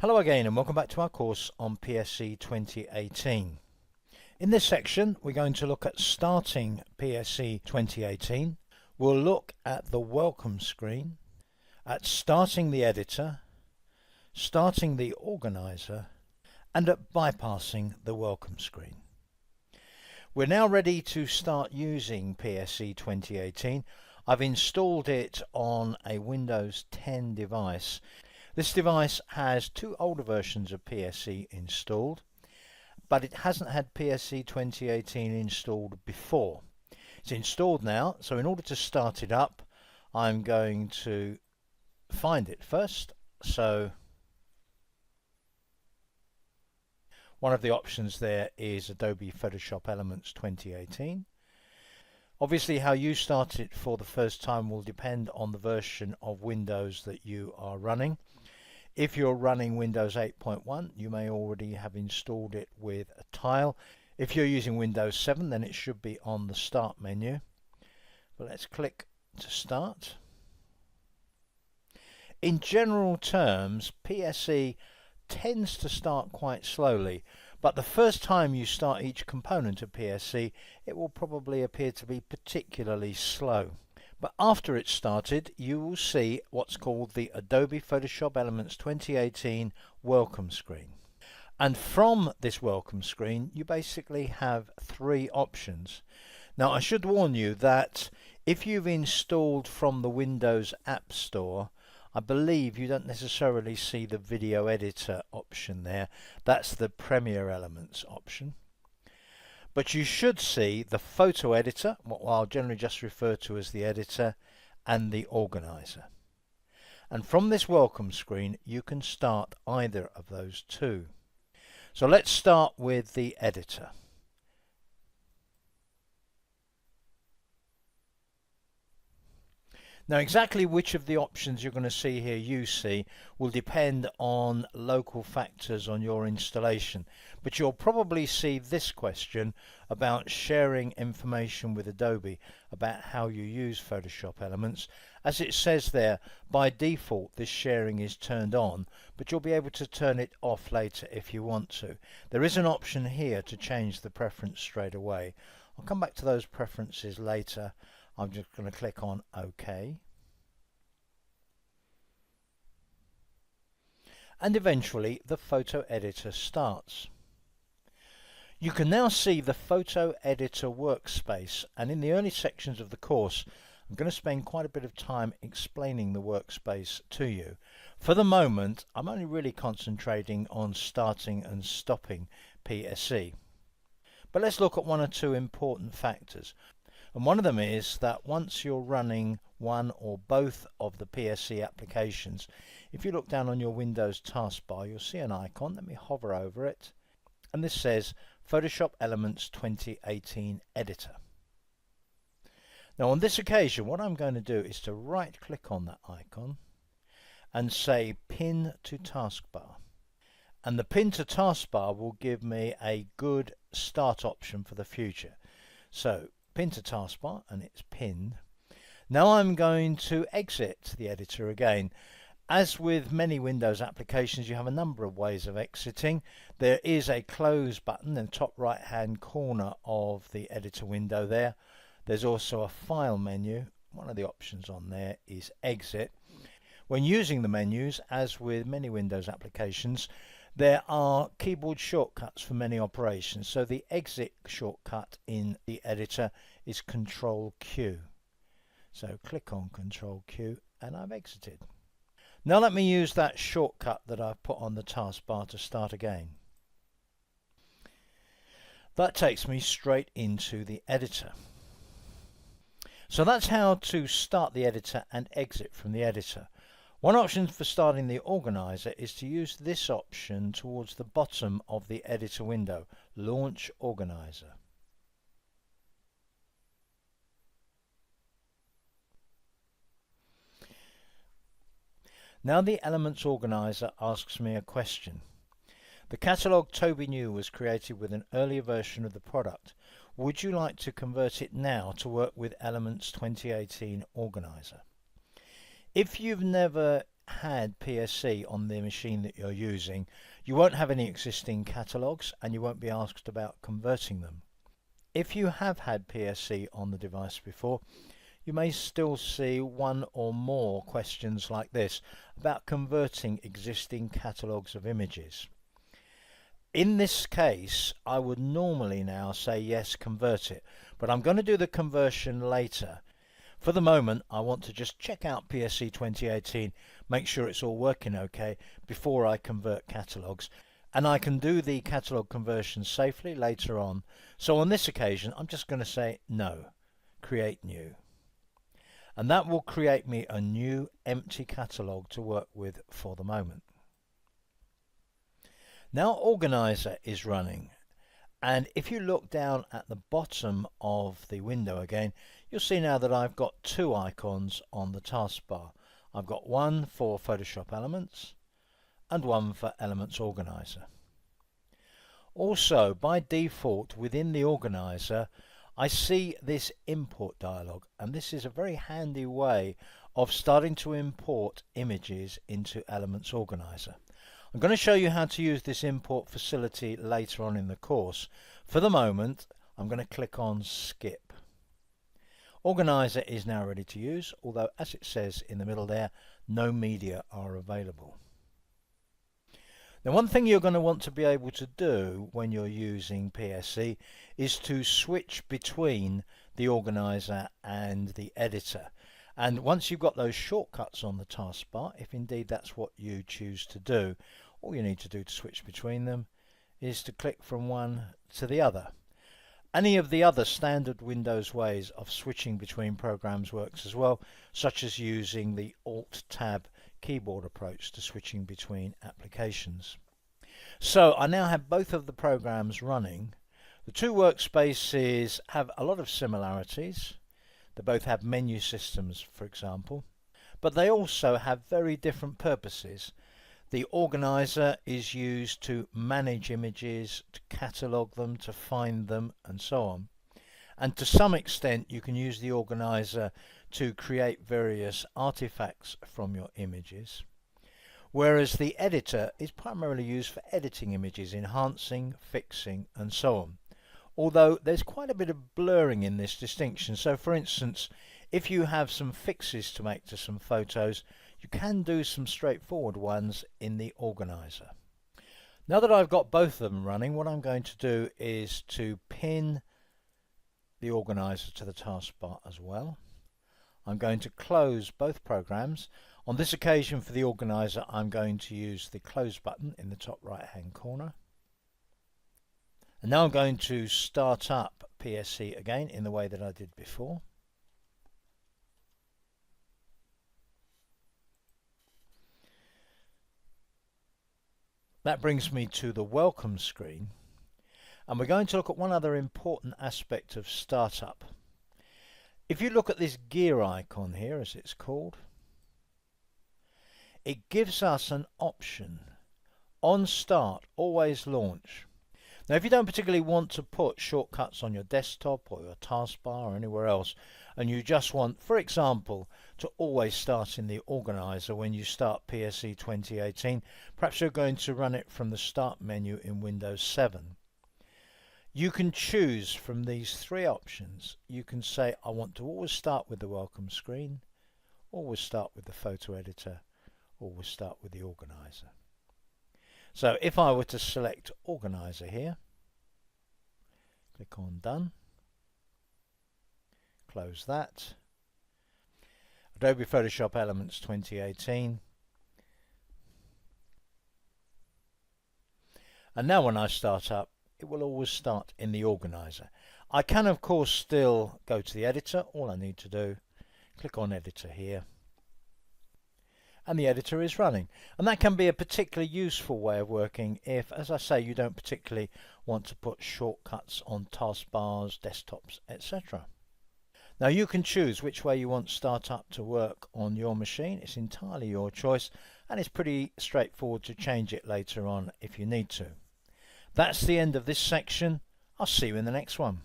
Hello again and welcome back to our course on PSE 2018. In this section we're going to look at starting PSE 2018. We'll look at the welcome screen, at starting the editor, starting the organizer and at bypassing the welcome screen. We're now ready to start using PSE 2018. I've installed it on a Windows 10 device. This device has two older versions of PSE installed, but it hasn't had PSE 2018 installed before. It's installed now, so in order to start it up, I'm going to find it first. So one of the options there is Adobe Photoshop Elements 2018. Obviously, how you start it for the first time will depend on the version of Windows that you are running. If you're running Windows 8.1, you may already have installed it with a tile. If you're using Windows 7, then it should be on the Start menu. But let's click to start. In general terms, PSE tends to start quite slowly, but the first time you start each component of PSE, it will probably appear to be particularly slow. But after it's started, you will see what's called the Adobe Photoshop Elements 2018 welcome screen. And from this welcome screen, you basically have three options. Now, I should warn you that if you've installed from the Windows App Store, I believe you don't necessarily see the video editor option there. That's the Premiere Elements option. But you should see the photo editor, what I'll generally just refer to as the editor, and the organizer. And from this welcome screen, you can start either of those two. So let's start with the editor. Now, exactly which of the options you're going to see here you see will depend on local factors on your installation, but you'll probably see this question about sharing information with Adobe about how you use Photoshop Elements. As it says there, by default this sharing is turned on, but you'll be able to turn it off later if you want to. There is an option here to change the preference straight away. I'll come back to those preferences later. I'm just going to click on OK. And eventually the photo editor starts. You can now see the photo editor workspace, and in the early sections of the course I'm going to spend quite a bit of time explaining the workspace to you. For the moment I'm only really concentrating on starting and stopping PSE. But let's look at one or two important factors. And one of them is that once you're running one or both of the PSE applications, if you look down on your Windows taskbar, you'll see an icon. Let me hover over it. And this says Photoshop Elements 2018 Editor. Now on this occasion, what I'm going to do is to right click on that icon and say Pin to Taskbar. And the Pin to Taskbar will give me a good start option for the future. So Pin to Taskbar, and it's pinned. Now I'm going to exit the editor again. As with many Windows applications, you have a number of ways of exiting. There is a close button in the top right hand corner of the editor window there. There's also a file menu. One of the options on there is exit. When using the menus, as with many Windows applications, there are keyboard shortcuts for many operations. So the exit shortcut in the editor is Control Q. So click on Control Q and I've exited. Now let me use that shortcut that I've put on the taskbar to start again. That takes me straight into the editor. So that's how to start the editor and exit from the editor. One option for starting the organizer is to use this option towards the bottom of the editor window, Launch Organizer. Now the Elements Organizer asks me a question. The catalogue Toby knew was created with an earlier version of the product. Would you like to convert it now to work with Elements 2018 Organizer? If you've never had PSE on the machine that you're using, you won't have any existing catalogues and you won't be asked about converting them. If you have had PSE on the device before, you may still see one or more questions like this about converting existing catalogues of images. In this case, I would normally now say yes, convert it, but I'm going to do the conversion later. For the moment, I want to just check out PSE 2018, make sure it's all working okay before I convert catalogues, and I can do the catalogue conversion safely later on. So on this occasion, I'm just going to say no, create new. And that will create me a new empty catalogue to work with for the moment. Now Organizer is running, and if you look down at the bottom of the window again, you'll see now that I've got two icons on the taskbar. I've got one for Photoshop Elements and one for Elements Organizer. Also, by default within the Organizer, I see this import dialog, and this is a very handy way of starting to import images into Elements Organizer. I'm going to show you how to use this import facility later on in the course. For the moment, I'm going to click on Skip. Organizer is now ready to use, although as it says in the middle there, no media are available. Now, one thing you're going to want to be able to do when you're using PSE is to switch between the Organizer and the editor. And once you've got those shortcuts on the taskbar, if indeed that's what you choose to do, all you need to do to switch between them is to click from one to the other. Any of the other standard Windows ways of switching between programs works as well, such as using the Alt-Tab keyboard approach to switching between applications. So I now have both of the programs running. The two workspaces have a lot of similarities. They both have menu systems, for example, but they also have very different purposes. The Organizer is used to manage images, to catalogue them, to find them, and so on. And to some extent you can use the Organizer to create various artifacts from your images, whereas the editor is primarily used for editing images, enhancing, fixing, and so on. Although there's quite a bit of blurring in this distinction. So for instance, if you have some fixes to make to some photos, you can do some straightforward ones in the Organizer. Now that I've got both of them running, what I'm going to do is to pin the Organizer to the taskbar as well. I'm going to close both programs. On this occasion for the Organizer, I'm going to use the close button in the top right hand corner. And now I'm going to start up PSE again in the way that I did before. That brings me to the welcome screen, and we're going to look at one other important aspect of startup. If you look at this gear icon here, as it's called, it gives us an option on start, always launch. Now if you don't particularly want to put shortcuts on your desktop or your taskbar or anywhere else, and you just want, for example, to always start in the Organizer when you start PSE 2018, perhaps you're going to run it from the Start menu in Windows 7. You can choose from these three options. You can say, I want to always start with the welcome screen, always start with the photo editor, always start with the Organizer. So if I were to select Organizer here, click on Done, close that, Adobe Photoshop Elements 2018, and now when I start up, it will always start in the Organizer. I can of course still go to the editor. All I need to do, click on Editor here, and the editor is running. And that can be a particularly useful way of working if, as I say, you don't particularly want to put shortcuts on taskbars, desktops, etc. Now you can choose which way you want Startup to work on your machine. It's entirely your choice, and it's pretty straightforward to change it later on if you need to. That's the end of this section. I'll see you in the next one.